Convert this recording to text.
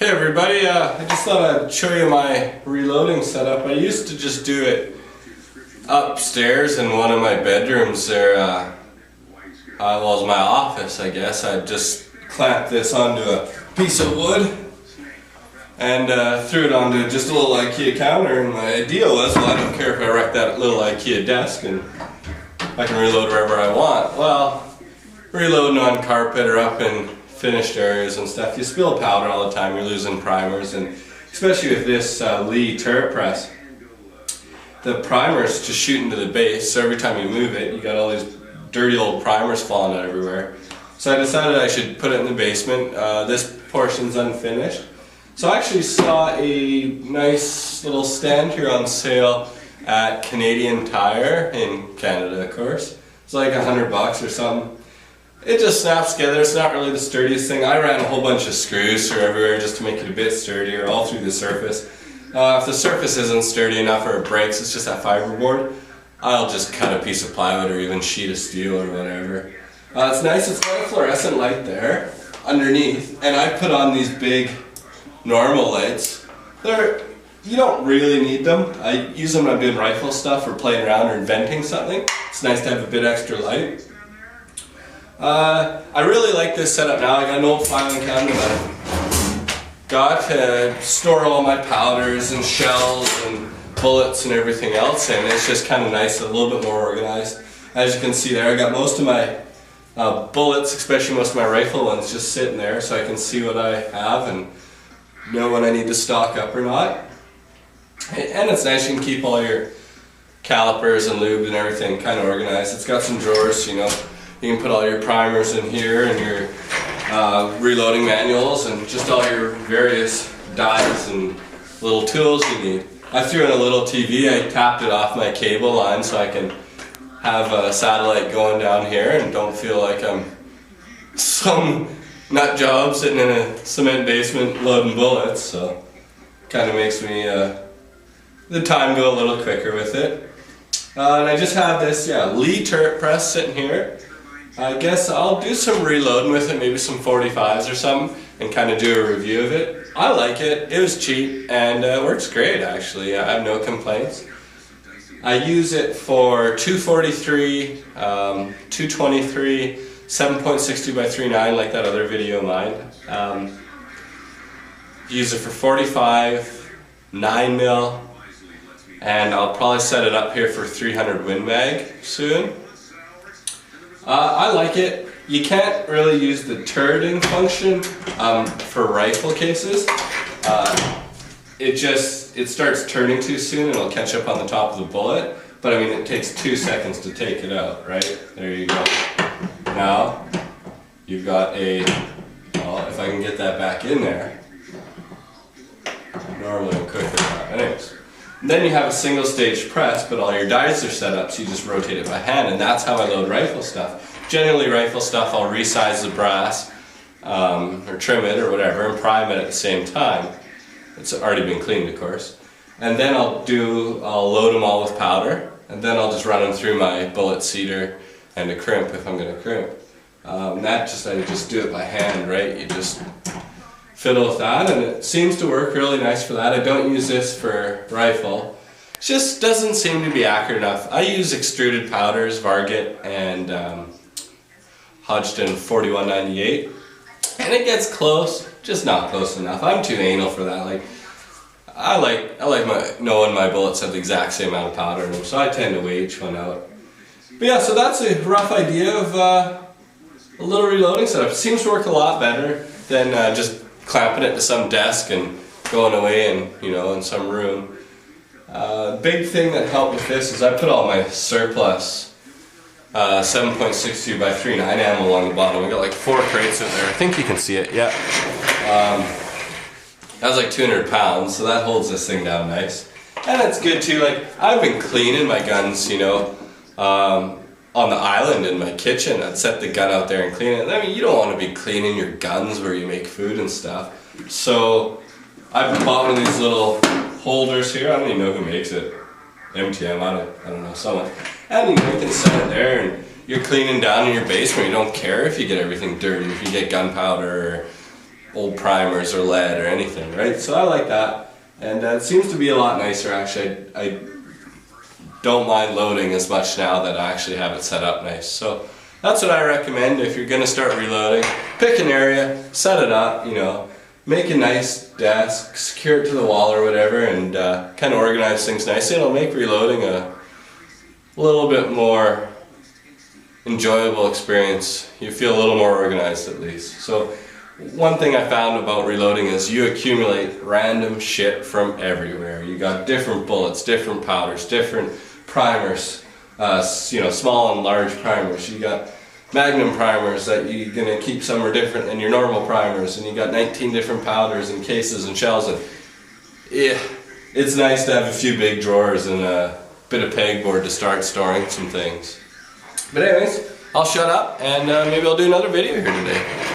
Hey everybody, I just thought I'd show you my reloading setup. I used to just do it upstairs in one of my bedrooms there. Well, it's my office, I guess. I'd just clamp this onto a piece of wood and threw it onto just a little IKEA counter, and my idea was, well, I don't care if I wreck that little IKEA desk and I can reload wherever I want. Well, reloading on carpet or up in finished areas and stuff, you spill powder all the time, you're losing primers, and especially with this Lee turret press, the primers just shoot into the base, so every time you move it, you got all these dirty old primers falling out everywhere. So I decided I should put it in the basement. This portion's unfinished. So I actually saw a nice little stand here on sale at Canadian Tire in Canada, of course. It's like $100 or something. It just snaps together. It's not really the sturdiest thing. I ran a whole bunch of screws through everywhere just to make it a bit sturdier, all through the surface. If the surface isn't sturdy enough or it breaks, it's just that fiberboard, I'll just cut a piece of plywood or even sheet of steel or whatever. It's nice. It's got a fluorescent light there underneath, and I put on these big normal lights. You don't really need them. I use them when I'm doing rifle stuff or playing around or inventing something. It's nice to have a bit extra light. I really like this setup now. I got an old filing cabinet that I've got to store all my powders and shells and bullets and everything else, and it's just kind of nice, a little bit more organized. As you can see there, I got most of my bullets, especially most of my rifle ones, just sitting there so I can see what I have and know when I need to stock up or not. And it's nice, you can keep all your calipers and lube and everything kind of organized. It's got some drawers, you know. You can put all your primers in here and your reloading manuals and just all your various dies and little tools you need. I threw in a little TV. I tapped it off my cable line so I can have a satellite going down here and don't feel like I'm some nut job sitting in a cement basement loading bullets. So kind of makes me the time go a little quicker with it. And I just have this Lee turret press sitting here. I guess I'll do some reloading with it, maybe some 45s or something, and kind of do a review of it. I like it. It was cheap and it works great actually. I have no complaints. I use it for 243, 223, 7.62 by 39 like that other video of mine. Use it for 45, 9mm, and I'll probably set it up here for 300 Win Mag soon. I like it. You can't really use the turreting function for rifle cases. It starts turning too soon and it'll catch up on the top of the bullet. But I mean, it takes 2 seconds to take it out, right? There you go. Now, you've got well, if I can get that back in there. Normally I'm quicker. Anyways. And then you have a single stage press, but all your dies are set up, so you just rotate it by hand, and that's how I load rifle stuff. Generally rifle stuff, I'll resize the brass, or trim it or whatever, and prime it at the same time. It's already been cleaned, of course. And then I'll load them all with powder, and then I'll just run them through my bullet seeder and a crimp if I'm going to crimp. I just do it by hand, right? You just fiddle with that, and it seems to work really nice for that. I don't use this for rifle. It just doesn't seem to be accurate enough. I use extruded powders, Varget and Hodgdon 4198, and it gets close, just not close enough. I'm too anal for that. Like I like knowing my bullets have the exact same amount of powder in them, so I tend to weigh each one out. But yeah, so that's a rough idea of a little reloading setup. It seems to work a lot better than just clamping it to some desk and going away in some room. Big thing that helped with this is I put all my surplus 7.62 by 39 ammo along the bottom. I got like 4 crates in there. I think you can see it. Yeah. That was like 200 pounds, so that holds this thing down nice. And it's good too. Like I've been cleaning my guns, on the island in my kitchen. I'd set the gun out there and clean it. I mean, you don't want to be cleaning your guns where you make food and stuff. So I bought one of these little holders here. I don't even know who makes it. MTM, I don't know, someone. And you can set it there and you're cleaning down in your basement. You don't care if you get everything dirty, if you get gunpowder or old primers or lead or anything, right? So I like that, and it seems to be a lot nicer actually. I don't mind loading as much now that I actually have it set up nice. So that's what I recommend if you're gonna start reloading. Pick an area, set it up, you know, make a nice desk, secure it to the wall or whatever, and kind of organize things nicely. It'll make reloading a little bit more enjoyable experience. You feel a little more organized at least. So one thing I found about reloading is you accumulate random shit from everywhere. You got different bullets, different powders, different primers, you know, small and large primers. You got Magnum primers that you're gonna keep some are different than your normal primers, and you got 19 different powders and cases and shells, and yeah, it's nice to have a few big drawers and a bit of pegboard to start storing some things. But anyways, I'll shut up and maybe I'll do another video here today.